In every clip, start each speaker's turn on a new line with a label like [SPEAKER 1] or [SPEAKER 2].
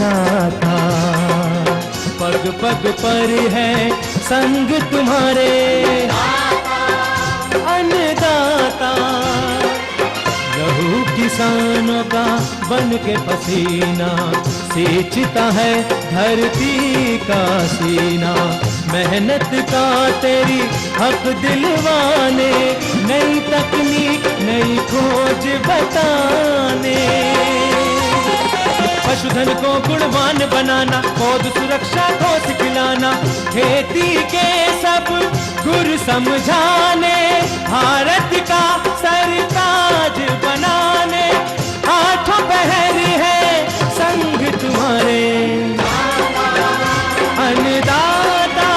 [SPEAKER 1] अन्नदाता, पग पग पर है संग तुम्हारे अन्नदाता। लहू किसानों का बन के पसीना सींचता है धरती का सीना। मेहनत का तेरी हक दिलवाने, नई तकनीक नई खोज बताने। पशुधन को गुणवान बनाना, पौध सुरक्षा को सिखलाना, खेती के सब गुर समझाने, भारत का सरताज बनाने। आठों पहर है संग तुम्हारे अन्नदाता,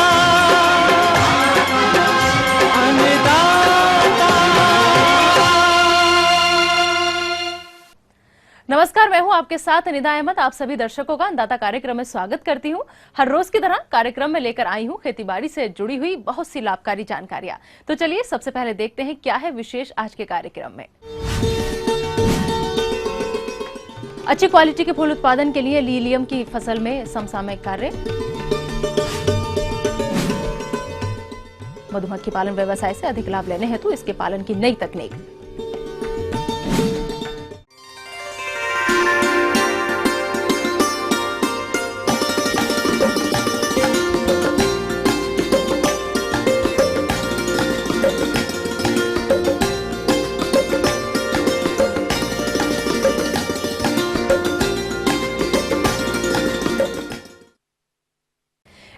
[SPEAKER 1] अन्नदाता।
[SPEAKER 2] नमस्कार, मैं हूं आपके साथ निदा अहमद। आप सभी दर्शकों का अन्नदाता कार्यक्रम में स्वागत करती हूं। हर रोज की तरह कार्यक्रम में लेकर आई हूं खेतीबाड़ी से जुड़ी हुई बहुत सी लाभकारी जानकारियां। तो चलिए सबसे पहले देखते हैं क्या है विशेष आज के कार्यक्रम में। अच्छी क्वालिटी के फूल उत्पादन के लिए लीलियम की फसल में समसामयिक कार्य। मधुमक्खी पालन व्यवसाय से अधिक लाभ लेने हेतु इसके पालन की नई तकनीक।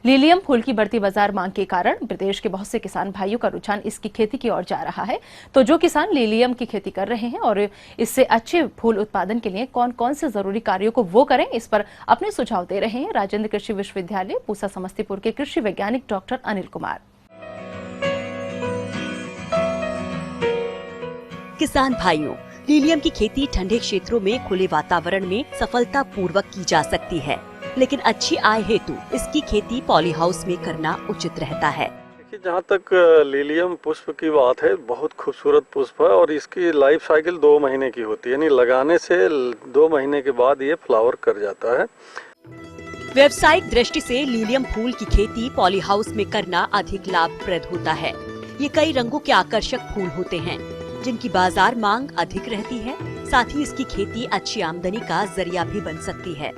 [SPEAKER 2] लीलियम फूल की बढ़ती बाजार मांग के कारण प्रदेश के बहुत से किसान भाइयों का रुझान इसकी खेती की ओर जा रहा है। तो जो किसान लीलियम की खेती कर रहे हैं और इससे अच्छे फूल उत्पादन के लिए कौन कौन से जरूरी कार्यों को वो करें, इस पर अपने सुझाव दे रहे हैं राजेंद्र कृषि विश्वविद्यालय पूसा समस्तीपुर के कृषि वैज्ञानिक डॉक्टर अनिल कुमार।
[SPEAKER 3] किसान भाइयों, लीलियम की खेती ठंडे क्षेत्रों में खुले वातावरण में सफलतापूर्वक की जा सकती है, लेकिन अच्छी आय हेतु इसकी खेती पॉली हाउस में करना उचित रहता है।
[SPEAKER 4] देखिए, जहाँ तक लीलियम पुष्प की बात है, बहुत खूबसूरत पुष्प है और इसकी लाइफ साइकिल 2 महीने की होती है, यानी लगाने से 2 महीने के बाद ये फ्लावर कर जाता है।
[SPEAKER 3] व्यावसायिक दृष्टि से लीलियम फूल की खेती पॉली हाउस में करना अधिक लाभप्रद होता है। ये कई रंगों के आकर्षक फूल होते हैं जिनकी बाजार मांग अधिक रहती है। साथ ही इसकी खेती अच्छी आमदनी का जरिया भी बन सकती है।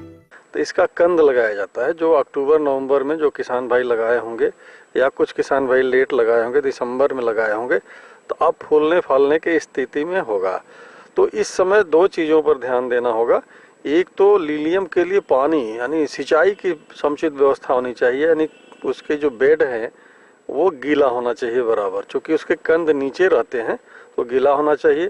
[SPEAKER 4] तो इसका कंद लगाया जाता है, जो अक्टूबर नवंबर में जो किसान भाई लगाए होंगे या कुछ किसान भाई लेट लगाए होंगे, दिसंबर में लगाए होंगे, तो अब फूलने फलने की स्थिति में होगा। तो इस समय 2 चीज़ों पर ध्यान देना होगा। एक तो लीलियम के लिए पानी यानी सिंचाई की समुचित व्यवस्था होनी चाहिए, यानी उसके जो बेड हैं वो गीला होना चाहिए बराबर, क्योंकि उसके कंद नीचे रहते हैं तो गीला होना चाहिए।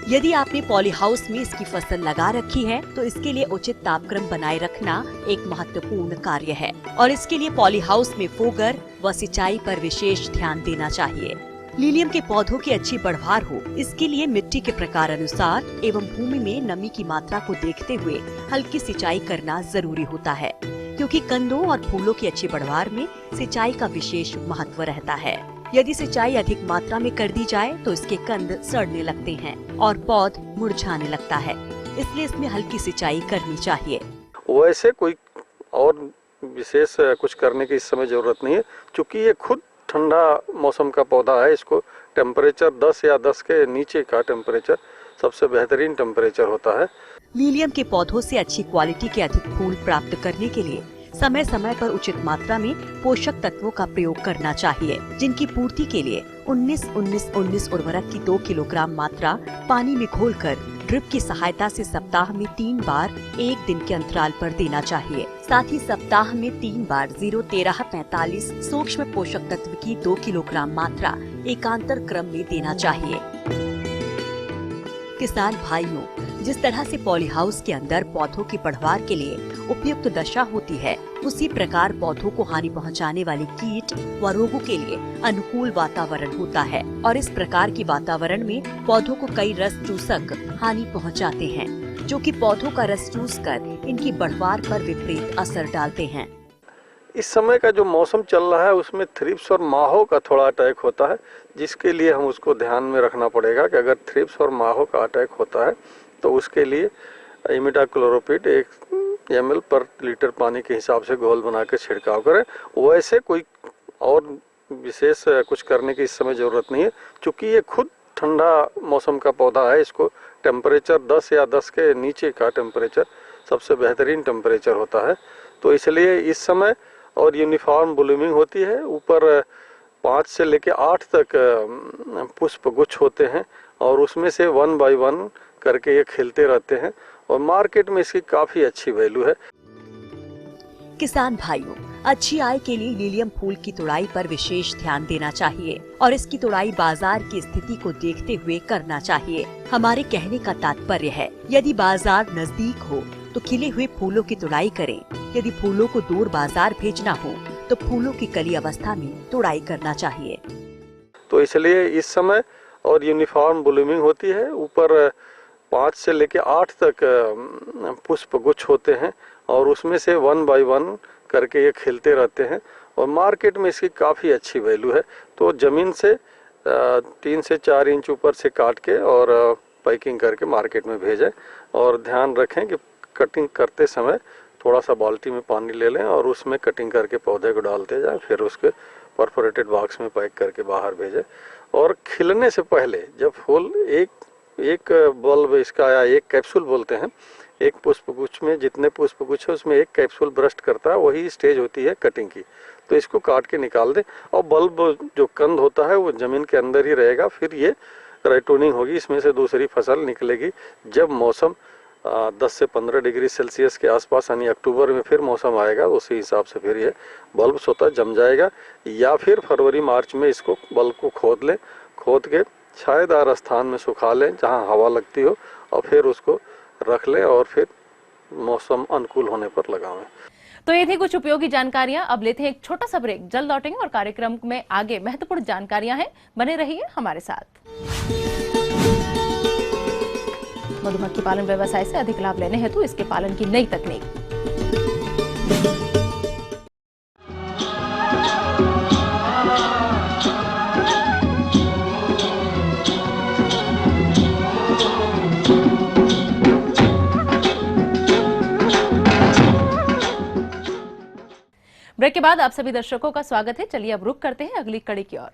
[SPEAKER 3] यदि आपने पॉली हाउस में इसकी फसल लगा रखी है तो इसके लिए उचित तापक्रम बनाए रखना एक महत्वपूर्ण कार्य है और इसके लिए पॉली हाउस में फोगर व सिंचाई पर विशेष ध्यान देना चाहिए। लीलियम के पौधों की अच्छी बढ़वार हो, इसके लिए मिट्टी के प्रकार अनुसार एवं भूमि में नमी की मात्रा को देखते हुए हल्की सिंचाई करना जरूरी होता है, क्योंकि कंदों और फूलों की अच्छी बढ़वार में सिंचाई का विशेष महत्व रहता है। यदि सिंचाई अधिक मात्रा में कर दी जाए तो इसके कंद सड़ने लगते हैं और पौध मुरझाने लगता है, इसलिए इसमें हल्की सिंचाई करनी चाहिए।
[SPEAKER 4] वैसे कोई और विशेष कुछ करने की इस समय जरूरत नहीं है, क्योंकि ये खुद ठंडा मौसम का पौधा है। इसको टेम्परेचर 10 या 10 के नीचे का टेम्परेचर सबसे बेहतरीन टेम्परेचर होता है।
[SPEAKER 3] लीलियम के पौधों से अच्छी क्वालिटी के अधिक फूल प्राप्त करने के लिए समय समय पर उचित मात्रा में पोषक तत्वों का प्रयोग करना चाहिए, जिनकी पूर्ति के लिए 19-19-19 उर्वरक की 2 किलोग्राम मात्रा पानी में घोलकर ड्रिप की सहायता से सप्ताह में 3 बार 1 दिन के अंतराल पर देना चाहिए। साथ ही सप्ताह में 3 बार 0-13-45 सूक्ष्म पोषक तत्व की 2 किलोग्राम मात्रा एकांतर क्रम में देना चाहिए। किसान भाइयों, जिस तरह से पॉली हाउस के अंदर पौधों की बढ़वार के लिए उपयुक्त दशा होती है, उसी प्रकार पौधों को हानि पहुंचाने वाले कीट व रोगों के लिए अनुकूल वातावरण होता है और इस प्रकार की वातावरण में पौधों को कई रस चूसक हानि पहुंचाते हैं, जो कि पौधों का रस चूसकर इनकी बढ़वार पर विपरीत असर डालते हैं।
[SPEAKER 4] इस समय का जो मौसम चल रहा है उसमें थ्रिप्स और माहो का थोड़ा अटैक होता है, जिसके लिए हम उसको ध्यान में रखना पड़ेगा कि अगर थ्रिप्स और माहो का अटैक होता है तो उसके लिए इमिडाक्लोरोपिड एक ml पर लीटर पानी के हिसाब से घोल बना के छिड़काव करें। वैसे कोई और विशेष कुछ करने की इस समय ज़रूरत नहीं है, क्योंकि ये खुद ठंडा मौसम का पौधा है। इसको टेम्परेचर 10 या 10 के नीचे का टेम्परेचर सबसे बेहतरीन टेम्परेचर होता है। तो इसलिए इस समय और यूनिफॉर्म ब्लूमिंग होती है। ऊपर 5 से लेके 8 तक पुष्प गुच्छ होते हैं और उसमें से 1 बाय 1 करके ये खिलते रहते हैं और मार्केट में इसकी काफ़ी अच्छी वैल्यू है।
[SPEAKER 3] किसान भाइयों, अच्छी आय के लिए लीलियम फूल की तुड़ाई पर विशेष ध्यान देना चाहिए और इसकी तुड़ाई बाजार की स्थिति को देखते हुए करना चाहिए। हमारे कहने का तात्पर्य है, यदि बाजार नजदीक हो तो खिले हुए फूलों की तुड़ाई करें। यदि फूलों को दूर बाजार भेजना हो तो फूलों की कली अवस्था में तुड़ाई करना चाहिए।
[SPEAKER 4] तो इसलिए इस समय और यूनिफॉर्म ब्लूमिंग होती है। ऊपर 5 से लेके 8 तक पुष्प गुच्छ होते हैं और उसमें से 1 बाय 1 करके ये खिलते रहते हैं और मार्केट में इसकी काफ़ी अच्छी वैल्यू है। तो ज़मीन से 3 से 4 इंच ऊपर से काट के और पैकिंग करके मार्केट में भेजें। और ध्यान रखें कि कटिंग करते समय थोड़ा सा बाल्टी में पानी ले लें और उसमें कटिंग करके पौधे को डालते जाएं, फिर उसके परफोरेटेड बॉक्स में पैक करके बाहर भेजें। और खिलने से पहले जब फूल एक बल्ब इसका या एक कैप्सूल बोलते हैं, एक पुष्पगुच्छ में जितने पुष्पगुच्छ है उसमें एक कैप्सूल ब्रस्ट करता है, वही स्टेज होती है कटिंग की। तो इसको काट के निकाल दें और बल्ब जो कंद होता है वो ज़मीन के अंदर ही रहेगा। फिर ये राइटोनिंग होगी, इसमें से दूसरी फसल निकलेगी। जब मौसम 10 से 15 डिग्री सेल्सियस के आसपास यानी अक्टूबर में फिर मौसम आएगा, उसी हिसाब से फिर ये बल्ब स्वतः जम जाएगा। या फिर फरवरी मार्च में इसको बल्ब को खोद लें, खोद के छायादार स्थान में सुखा लें जहां हवा लगती हो और फिर उसको रख लें और फिर मौसम अनुकूल होने पर लगावें।
[SPEAKER 2] तो ये थी कुछ उपयोगी जानकारियां। अब लेते हैं एक छोटा सा ब्रेक, जल्द लौटेंगे और कार्यक्रम में आगे महत्वपूर्ण जानकारियां हैं, बने रहिए हमारे साथ। मधुमक्खी पालन व्यवसाय से अधिक लाभ लेने हेतु इसके पालन की नई तकनीक। ब्रेक के बाद आप सभी दर्शकों का स्वागत है। चलिए अब रुक करते हैं अगली कड़ी की ओर।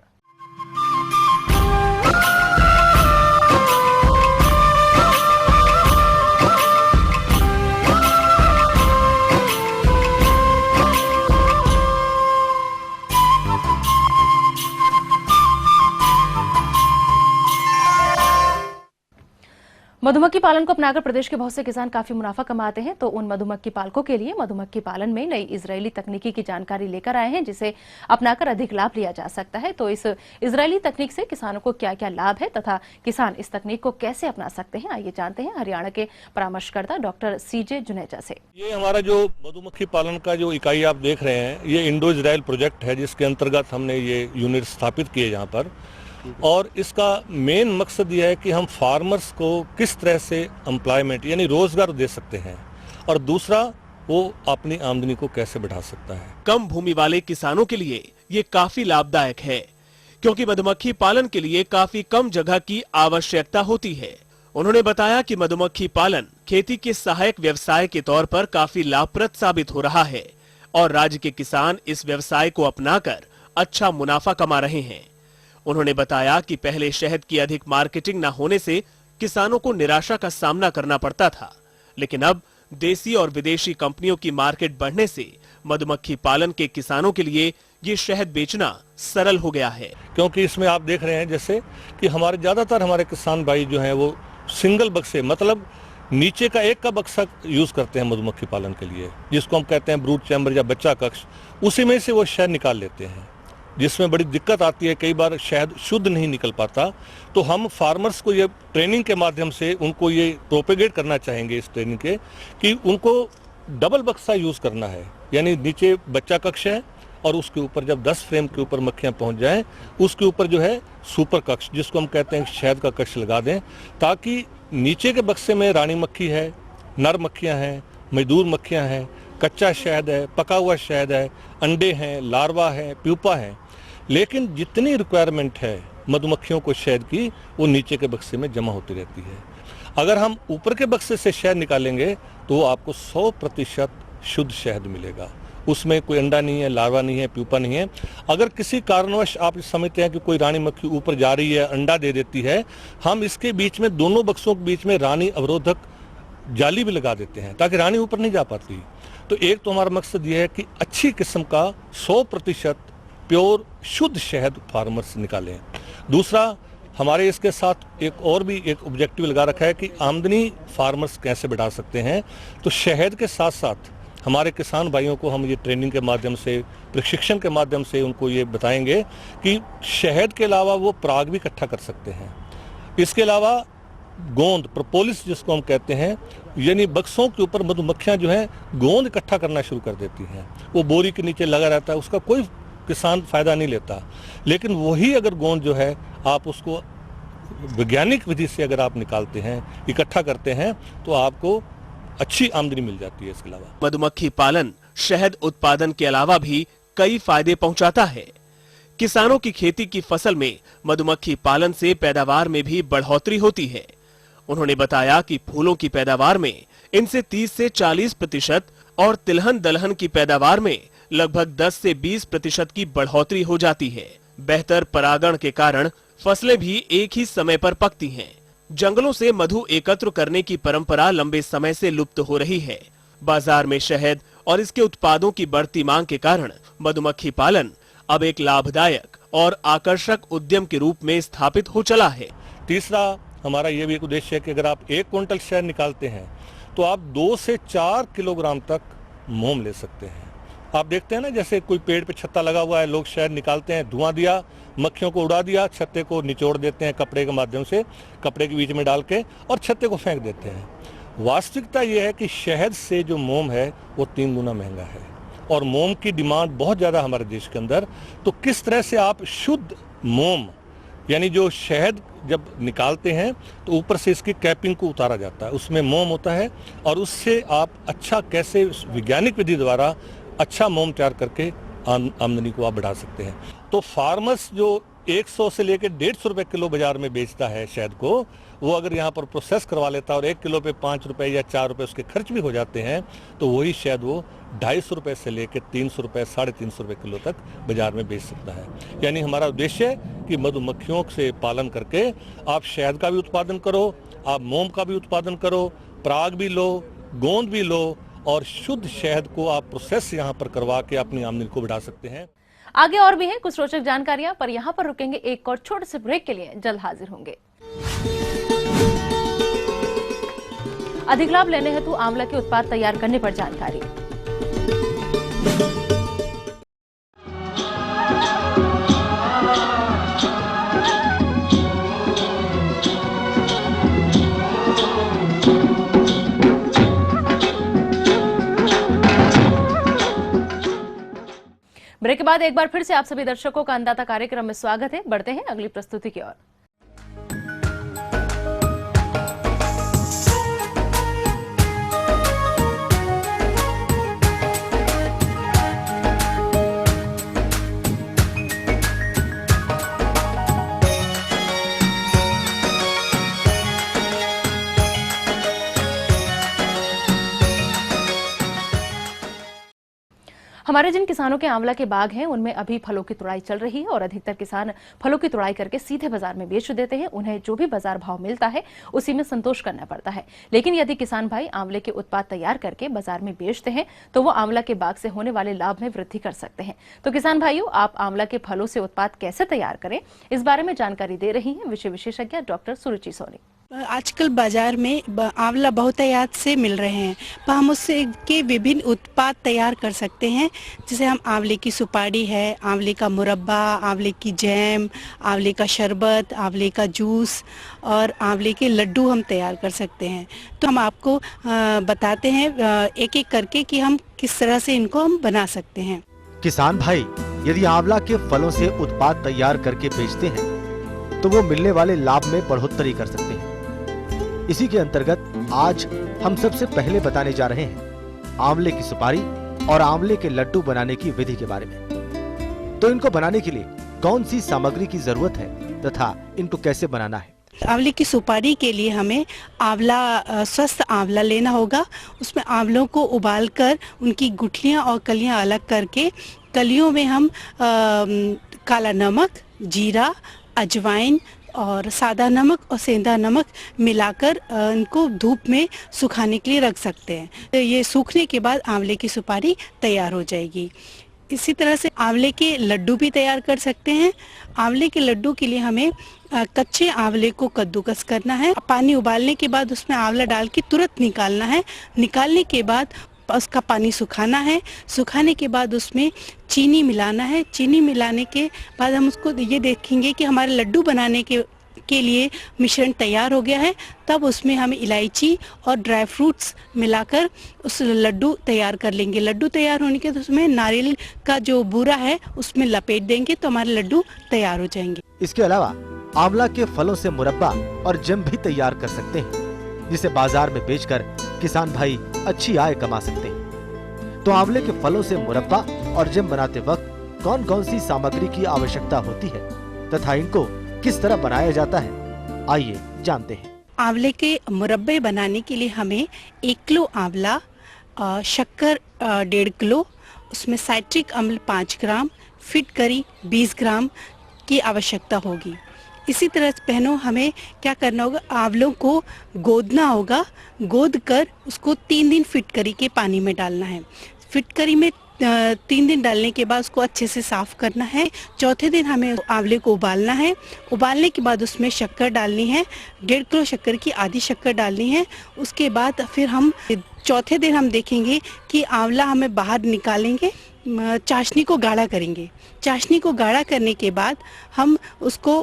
[SPEAKER 2] मधुमक्खी पालन को अपनाकर प्रदेश के बहुत से किसान काफी मुनाफा कमाते हैं। तो उन मधुमक्खी पालकों के लिए मधुमक्खी पालन में नई इजरायली तकनीकी की जानकारी लेकर आए हैं, जिसे अपनाकर अधिक लाभ लिया जा सकता है। तो इस इजरायली तकनीक से किसानों को क्या क्या लाभ है तथा किसान इस तकनीक को कैसे अपना सकते हैं, आइए जानते हैं हरियाणा के परामर्शकर्ता डॉक्टर CJ जुनेजा से।
[SPEAKER 5] ये हमारा जो मधुमक्खी पालन का जो इकाई आप देख रहे हैं, ये इंडो इजराइल प्रोजेक्ट है, जिसके अंतर्गत हमने ये यूनिट स्थापित किए यहाँ पर। और इसका मेन मकसद ये है कि हम फार्मर्स को किस तरह से एम्प्लॉयमेंट यानी रोजगार दे सकते हैं और दूसरा वो अपनी आमदनी को कैसे बढ़ा सकता है।
[SPEAKER 6] कम भूमि वाले किसानों के लिए ये काफी लाभदायक है, क्योंकि मधुमक्खी पालन के लिए काफी कम जगह की आवश्यकता होती है। उन्होंने बताया कि मधुमक्खी पालन खेती के सहायक व्यवसाय के तौर पर काफी लाभप्रद साबित हो रहा है और राज्य के किसान इस व्यवसाय को अपनाकर अच्छा मुनाफा कमा रहे हैं। उन्होंने बताया कि पहले शहद की अधिक मार्केटिंग न होने से किसानों को निराशा का सामना करना पड़ता था, लेकिन अब देसी और विदेशी कंपनियों की मार्केट बढ़ने से मधुमक्खी पालन के किसानों के लिए ये शहद बेचना सरल हो गया है।
[SPEAKER 5] क्योंकि इसमें आप देख रहे हैं जैसे कि ज्यादातर हमारे किसान भाई जो हैं वो सिंगल बक्से, मतलब नीचे का एक का बक्सा यूज करते हैं मधुमक्खी पालन के लिए, जिसको हम कहते हैं ब्रूड चैम्बर या बच्चा कक्ष। उसी में से वो शहद निकाल लेते हैं, जिसमें बड़ी दिक्कत आती है, कई बार शहद शुद्ध नहीं निकल पाता। तो हम फार्मर्स को ये ट्रेनिंग के माध्यम से उनको ये प्रोपेगेट करना चाहेंगे इस ट्रेनिंग के, कि उनको डबल बक्सा यूज करना है, यानी नीचे बच्चा कक्ष है और उसके ऊपर जब 10 फ्रेम के ऊपर मक्खियां पहुंच जाएं, उसके ऊपर जो है सुपर कक्ष, जिसको हम कहते हैं शहद का कक्ष लगा दें, ताकि नीचे के बक्से में रानी मक्खी है, नर मक्खियां हैं, मजदूर मक्खियां हैं, कच्चा शहद है, पका हुआ शहद है, अंडे हैं, लार्वा है, प्यूपा है, लेकिन जितनी रिक्वायरमेंट है मधुमक्खियों को शहद की, वो नीचे के बक्से में जमा होती रहती है। अगर हम ऊपर के बक्से से शहद निकालेंगे तो आपको 100% शुद्ध शहद मिलेगा। उसमें कोई अंडा नहीं है, लार्वा नहीं है, प्यूपा नहीं है। अगर किसी कारणवश आप समझते हैं कि कोई रानी मक्खी ऊपर जा रही है, अंडा दे देती है, हम इसके बीच में, दोनों बक्सों के बीच में रानी अवरोधक जाली भी लगा देते हैं ताकि रानी ऊपर नहीं जा पाती। तो एक तो हमारा मकसद ये है कि अच्छी किस्म का 100% प्योर शुद्ध शहद फार्मर्स निकालें। दूसरा, हमारे इसके साथ एक और भी एक ऑब्जेक्टिव लगा रखा है कि आमदनी फार्मर्स कैसे बढ़ा सकते हैं। तो शहद के साथ साथ हमारे किसान भाइयों को हम ये ट्रेनिंग के माध्यम से, प्रशिक्षण के माध्यम से उनको ये बताएंगे कि शहद के अलावा वो पराग भी इकट्ठा कर सकते हैं। इसके अलावा गोंद, प्रोपोलिस जिसको हम कहते हैं, यानी बक्सों के ऊपर मधुमक्खियां जो हैं गोंद इकट्ठा करना शुरू कर देती हैं। वो बोरी के नीचे लगा रहता है, उसका कोई किसान फायदा नहीं लेता। लेकिन वही अगर गोंद जो है आप उसको वैज्ञानिक विधि से अगर आप निकालते हैं, इकट्ठा करते हैं, तो आपको अच्छी आमदनी मिल जाती है। इसके अलावा
[SPEAKER 6] मधुमक्खी पालन शहद उत्पादन के अलावा भी कई फायदे पहुंचाता है। किसानों की खेती की फसल में मधुमक्खी पालन से पैदावार में भी बढ़ोतरी होती है। उन्होंने बताया कि फूलों की पैदावार में इनसे 30 से 40% और तिलहन दलहन की पैदावार में लगभग 10 से 20% की बढ़ोतरी हो जाती है। बेहतर परागण के कारण फसलें भी एक ही समय पर पकती हैं। जंगलों से मधु एकत्र करने की परंपरा लंबे समय से लुप्त हो रही है। बाजार में शहद और इसके उत्पादों की बढ़ती मांग के कारण मधुमक्खी पालन अब एक लाभदायक और आकर्षक उद्यम के रूप में स्थापित हो चला है।
[SPEAKER 5] तीसरा, हमारा ये भी एक उद्देश्य है कि अगर आप 1 क्विंटल शहद निकालते हैं तो आप 2 से 4 किलोग्राम तक मोम ले सकते हैं। आप देखते हैं ना, जैसे कोई पेड़ पे छत्ता लगा हुआ है, लोग शहद निकालते हैं, धुआं दिया, मक्खियों को उड़ा दिया, छत्ते को निचोड़ देते हैं कपड़े के माध्यम से, कपड़े के बीच में डाल के, और छत्ते को फेंक देते हैं। वास्तविकता ये है कि शहद से जो मोम है वो 3 गुना महंगा है और मोम की डिमांड बहुत ज़्यादा हमारे देश के अंदर। तो किस तरह से आप शुद्ध मोम, यानी जो शहद जब निकालते हैं तो ऊपर से इसकी कैपिंग को उतारा जाता है, उसमें मोम होता है, और उससे आप अच्छा कैसे वैज्ञानिक विधि द्वारा अच्छा मोम तैयार करके आमदनी को आप बढ़ा सकते हैं। तो फार्मर्स जो 100 से लेकर 150 रुपए किलो बाजार में बेचता है शहद को, वो अगर यहाँ पर प्रोसेस करवा लेता है और 1 किलो पे 5 रुपए या 4 रुपए उसके खर्च भी हो जाते हैं, तो वही शहद वो 250 रुपए से लेकर 300 रुपए, 350 रुपए किलो तक बाजार में बेच सकता है। यानी हमारा उद्देश्य है कि मधुमक्खियों से पालन करके आप शहद का भी उत्पादन करो, आप मोम का भी उत्पादन करो, पराग भी लो, गोंद भी लो, और शुद्ध शहद को आप प्रोसेस यहाँ पर करवा के अपनी आमदनी को बढ़ा सकते हैं।
[SPEAKER 2] आगे और भी हैं कुछ रोचक जानकारियां, पर यहाँ पर रुकेंगे एक और छोटे से ब्रेक के लिए। जल्द हाजिर होंगे। अधिक लाभ लेने हेतु आंवला के उत्पाद तैयार करने पर जानकारी। ब्रेक के बाद एक बार फिर से आप सभी दर्शकों का अन्नदाता कार्यक्रम में स्वागत है। बढ़ते हैं अगली प्रस्तुति की ओर। हमारे जिन किसानों के आंवला के बाग हैं उनमें अभी फलों की तुड़ाई चल रही है और अधिकतर किसान फलों की तुड़ाई करके सीधे बाजार में बेच देते हैं। उन्हें जो भी बाजार भाव मिलता है उसी में संतोष करना पड़ता है। लेकिन यदि किसान भाई आंवले के उत्पाद तैयार करके बाजार में बेचते हैं तो वो आंवला के बाग से होने वाले लाभ में वृद्धि कर सकते हैं। तो किसान भाइयों, आप आंवला के फलों से उत्पाद कैसे तैयार करें, इस बारे में जानकारी दे रही है विषय विशेषज्ञ डॉक्टर सुरुचि सोनी।
[SPEAKER 7] आजकल बाजार में आंवला बहुतायत से मिल रहे हैं, पर हम उससे के विभिन्न उत्पाद तैयार कर सकते हैं। जैसे हम आंवले की सुपारी है, आंवले का मुरब्बा, आंवले की जैम, आंवले का शरबत, आंवले का जूस और आंवले के लड्डू हम तैयार कर सकते हैं। तो हम आपको बताते हैं एक एक करके कि हम किस तरह से इनको हम बना सकते हैं।
[SPEAKER 8] किसान भाई यदि आंवला के फलों से उत्पाद तैयार करके बेचते हैं तो वो मिलने वाले लाभ में बढ़ोतरी कर सकते हैं। इसी के अंतर्गत आज हम सबसे पहले बताने जा रहे हैं आंवले की सुपारी और आंवले के लड्डू बनाने की विधि के बारे में। तो इनको बनाने के लिए कौन सी सामग्री की जरूरत है तथा इनको कैसे बनाना है।
[SPEAKER 7] आंवले की सुपारी के लिए हमें आंवला, स्वस्थ आंवला लेना होगा। उसमें आंवलों को उबालकर उनकी गुठलियां और कलियां अलग करके कलियों में हम काला नमक, जीरा, अजवाइन और सादा नमक और सेंधा नमक मिलाकर इनको धूप में सुखाने के लिए रख सकते हैं। तो ये सूखने के बाद आंवले की सुपारी तैयार हो जाएगी। इसी तरह से आंवले के लड्डू भी तैयार कर सकते हैं। आंवले के लड्डू के लिए हमें कच्चे आंवले को कद्दूकस करना है। पानी उबालने के बाद उसमें आंवला डाल के तुरंत निकालना है। निकालने के बाद उसका पानी सुखाना है। सुखाने के बाद उसमें चीनी मिलाना है। चीनी मिलाने के बाद हम उसको ये देखेंगे कि हमारे लड्डू बनाने के लिए मिश्रण तैयार हो गया है। तब उसमें हम इलायची और ड्राई फ्रूट्स मिलाकर उस लड्डू तैयार कर लेंगे। लड्डू तैयार होने के बाद उसमें नारियल का जो बूरा है उसमें लपेट देंगे तो हमारे लड्डू तैयार हो जाएंगे।
[SPEAKER 8] इसके अलावा आंवला के फलों से मुरब्बा और जैम भी तैयार कर सकते हैं, जिसे बाजार में बेचकर किसान भाई अच्छी आय कमा सकते हैं। तो आंवले के फलों से मुरब्बा और जैम बनाते वक्त कौन कौन सी सामग्री की आवश्यकता होती है तथा इनको किस तरह बनाया जाता है, आइए जानते हैं।
[SPEAKER 7] आंवले के मुरब्बे बनाने के लिए हमें 1 किलो आंवला, शक्कर 1.5 किलो, उसमें साइट्रिक अम्ल 5 ग्राम, फिटकरी 20 ग्राम की आवश्यकता होगी। इसी तरह बहनों हमें क्या करना होगा, आंवलों को गोदना होगा। गोद कर उसको 3 दिन फिटकरी के पानी में डालना है। फिटकरी में 3 दिन डालने के बाद उसको अच्छे से साफ करना है। चौथे दिन हमें आंवले को उबालना है। उबालने के बाद उसमें शक्कर डालनी है। 1.5 किलो शक्कर की आधी शक्कर डालनी है। उसके बाद फिर हम चौथे दिन हम देखेंगे कि आंवला हमें बाहर निकालेंगे, चाशनी को गाढ़ा करेंगे। चाशनी को गाढ़ा करने के बाद हम उसको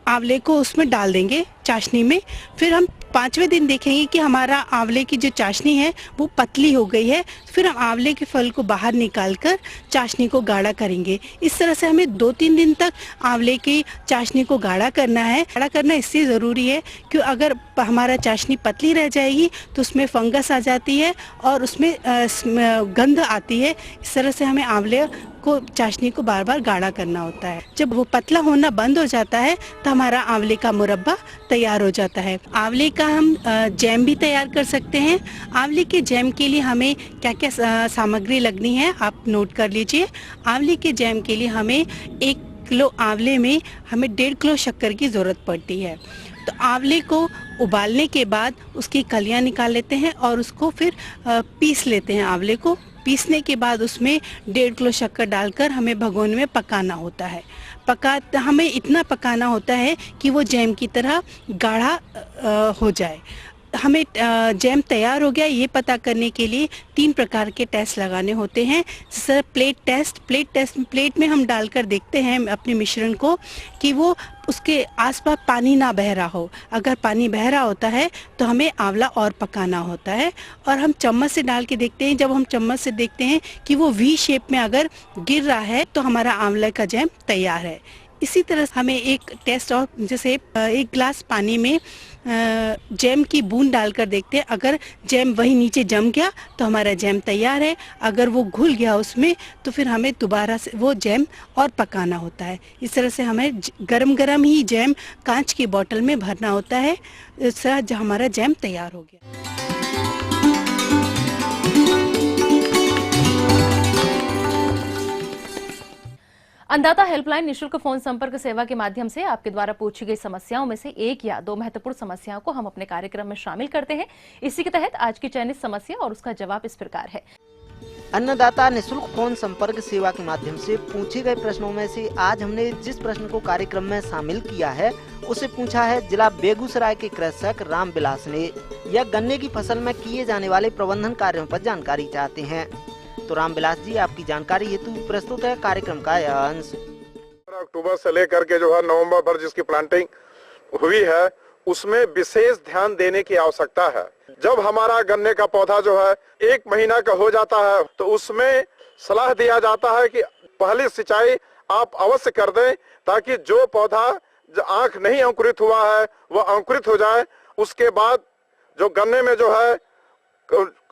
[SPEAKER 7] आंवले को उसमें डाल देंगे चाशनी में। फिर हम 5वें दिन देखेंगे कि हमारा आंवले की जो चाशनी है वो पतली हो गई है। फिर हम आंवले के फल को बाहर निकालकर चाशनी को गाढ़ा करेंगे। इस तरह से हमें 2-3 दिन तक आंवले की चाशनी को गाढ़ा करना है। गाढ़ा करना इसलिए ज़रूरी है कि अगर हमारा चाशनी पतली रह जाएगी तो उसमें फंगस आ जाती है और उसमें गंध आती है। इस तरह से हमें आंवले को चाशनी को बार बार गाढ़ा करना होता है। जब वो पतला होना बंद हो जाता है तो हमारा आंवले का मुरब्बा तैयार हो जाता है। आंवले का हम जैम भी तैयार कर सकते हैं। आंवले के जैम के लिए हमें क्या क्या सामग्री लगनी है आप नोट कर लीजिए। आंवले के जैम के लिए हमें 1 किलो आंवले में हमें 1.5 किलो शक्कर की ज़रूरत पड़ती है। तो आंवले को उबालने के बाद उसकी कलियां निकाल लेते हैं और उसको फिर पीस लेते हैं। आंवले को पीसने के बाद उसमें 1.5 किलो शक्कर डालकर हमें भगोने में पकाना होता है। हमें इतना पकाना होता है कि वो जैम की तरह गाढ़ा हो जाए। हमें जैम तैयार हो गया ये पता करने के लिए 3 प्रकार के टेस्ट लगाने होते हैं। सर प्लेट में हम डालकर देखते हैं अपने मिश्रण को कि वो उसके आसपास पानी ना बह रहा हो। अगर पानी बह रहा होता है तो हमें आंवला और पकाना होता है। और हम चम्मच से डाल के देखते हैं। जब हम चम्मच से देखते हैं कि वो वी शेप में अगर गिर रहा है तो हमारा आंवला का जैम तैयार है। इसी तरह हमें एक टेस्ट और जैसे 1 गिलास पानी में जैम की बूंद डालकर देखते हैं। अगर जैम वही नीचे जम गया तो हमारा जैम तैयार है। अगर वो घुल गया उसमें तो फिर हमें दोबारा से वो जैम और पकाना होता है। इस तरह से हमें गरम ही जैम कांच की बोतल में भरना होता है। इस तरह हमारा जैम तैयार हो गया।
[SPEAKER 2] अन्नदाता हेल्पलाइन निशुल्क फोन संपर्क सेवा के माध्यम से आपके द्वारा पूछी गई समस्याओं में से 1 या 2 महत्वपूर्ण समस्याओं को हम अपने कार्यक्रम में शामिल करते हैं। इसी के तहत आज की चयनित समस्या और उसका जवाब इस प्रकार है।
[SPEAKER 9] अन्नदाता निशुल्क फोन संपर्क सेवा के माध्यम से पूछे गए प्रश्नों में से आज हमने जिस प्रश्न को कार्यक्रम में शामिल किया है उसे पूछा है जिला बेगूसराय के कृषक रामविलास ने। यह गन्ने की फसल में किए जाने वाले प्रबंधन कार्यों पर जानकारी चाहते हैं। तो रामविलास जी आपकी जानकारी हेतु प्रस्तुत है कार्यक्रम का यह अंश।
[SPEAKER 10] अक्टूबर से लेकर के जो है नवंबर भर जिसकी प्लांटिंग हुई है उसमें विशेष ध्यान देने की आवश्यकता है। जब हमारा गन्ने का पौधा जो है 1 महीना का हो जाता है तो उसमें सलाह दिया जाता है कि पहली सिंचाई आप अवश्य कर दें ताकि जो पौधा जो आंख नहीं अंकुरित हुआ है वह अंकुरित हो जाए। उसके बाद जो गन्ने में जो है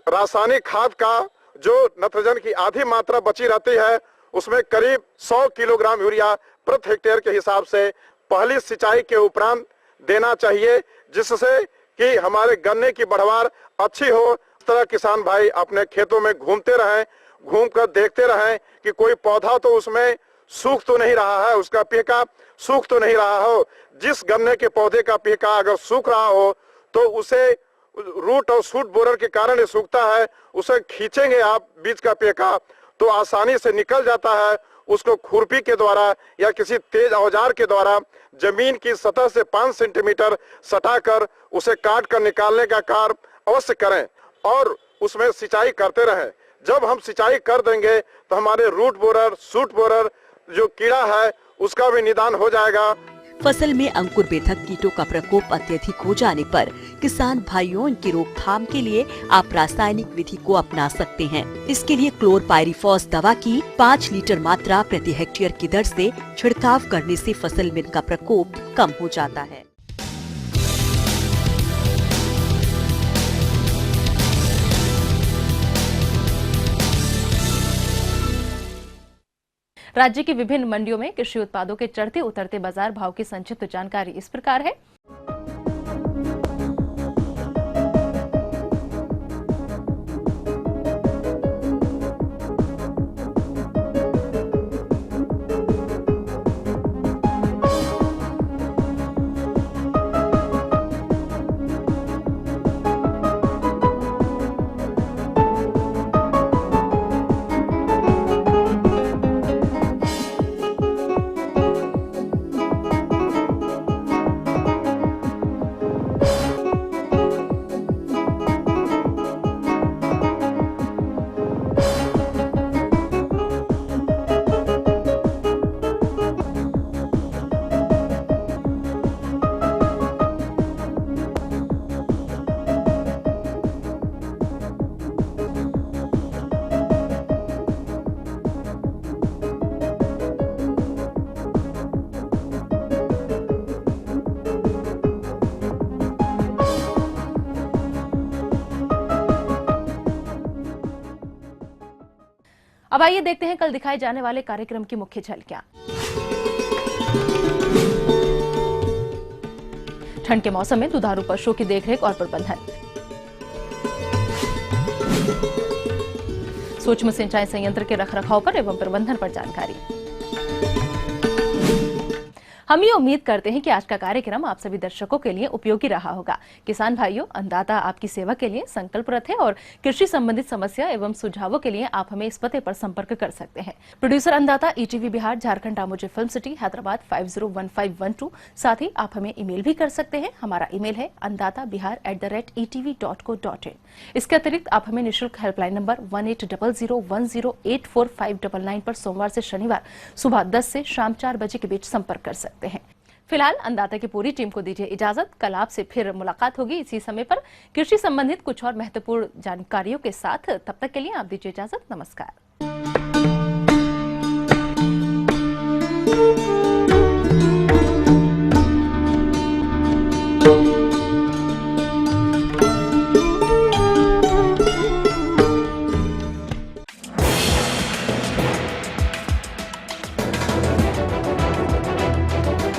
[SPEAKER 10] रासायनिक खाद का जो नाइट्रोजन की आधी मात्रा बची रहती है उसमें करीब 100 किलोग्राम यूरिया प्रति हेक्टेयर के हिसाब से पहली सिंचाई के उपरांत देना चाहिए, जिससे कि हमारे गन्ने की बढ़वार अच्छी हो। इस तरह किसान भाई अपने खेतों में घूमते रहें, घूमकर देखते रहें कि कोई पौधा तो उसमें सूख तो नहीं रहा है, उसका पीका सूख तो नहीं रहा हो। जिस गन्ने के पौधे का पीका अगर सूख रहा हो तो उसे रूट और शूट बोरर के कारण ये सूखता है, उसे खींचेंगे आप बीज का पीका तो आसानी से निकल जाता है। उसको खुरपी के द्वारा या किसी तेज औजार के द्वारा जमीन की सतह से 5 सेंटीमीटर सटाकर उसे काट कर निकालने का कार्य अवश्य करें और उसमें सिंचाई करते रहें। जब हम सिंचाई कर देंगे तो हमारे रूट बोरर, शूट बोरर जो कीड़ा है उसका भी निदान हो जाएगा।
[SPEAKER 3] फसल में अंकुर बेधक कीटों का प्रकोप अत्यधिक हो जाने पर किसान भाइयों, इनकी रोकथाम के लिए आप रासायनिक विधि को अपना सकते हैं। इसके लिए क्लोरपाइरिफॉस दवा की 5 लीटर मात्रा प्रति हेक्टेयर की दर से छिड़काव करने से फसल में इनका प्रकोप कम हो जाता है।
[SPEAKER 2] राज्य की विभिन्न मंडियों में कृषि उत्पादों के चढ़ते उतरते बाजार भाव की संक्षिप्त जानकारी इस प्रकार है। अब आइए देखते हैं कल दिखाए जाने वाले कार्यक्रम की मुख्य झलकियां। ठंड के मौसम में दुधारू पशुओं की देखरेख और प्रबंधन, सूक्ष्म सिंचाई संयंत्र के रखरखाव पर एवं प्रबंधन पर जानकारी। हम ये उम्मीद करते हैं कि आज का कार्यक्रम आप सभी दर्शकों के लिए उपयोगी रहा होगा। किसान भाइयों, अन्नदाता आपकी सेवा के लिए संकल्परत है और कृषि संबंधित समस्या एवं सुझावों के लिए आप हमें इस पते पर संपर्क कर सकते हैं। प्रोड्यूसर अन्नदाता, ETV Bihar, Jharkhand, Ramoji film city, Hyderabad 501512। साथ ही आप हमें ईमेल भी कर सकते हैं। हमारा ईमेल है annadatabihar@etv.co.in। इसके अतिरिक्त आप हमें निःशुल्क हेल्पलाइन नंबर 180010084599 पर सोमवार से शनिवार सुबह 10 से शाम 4 बजे के बीच संपर्क कर सकते हैं। फिलहाल अन्नदाता की पूरी टीम को दीजिए इजाजत। कल आपसे फिर मुलाकात होगी इसी समय पर कृषि संबंधित कुछ और महत्वपूर्ण जानकारियों के साथ। तब तक के लिए आप दीजिए इजाजत। नमस्कार।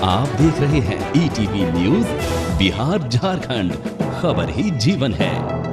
[SPEAKER 11] आप देख रहे हैं ETV न्यूज बिहार झारखंड, खबर ही जीवन है।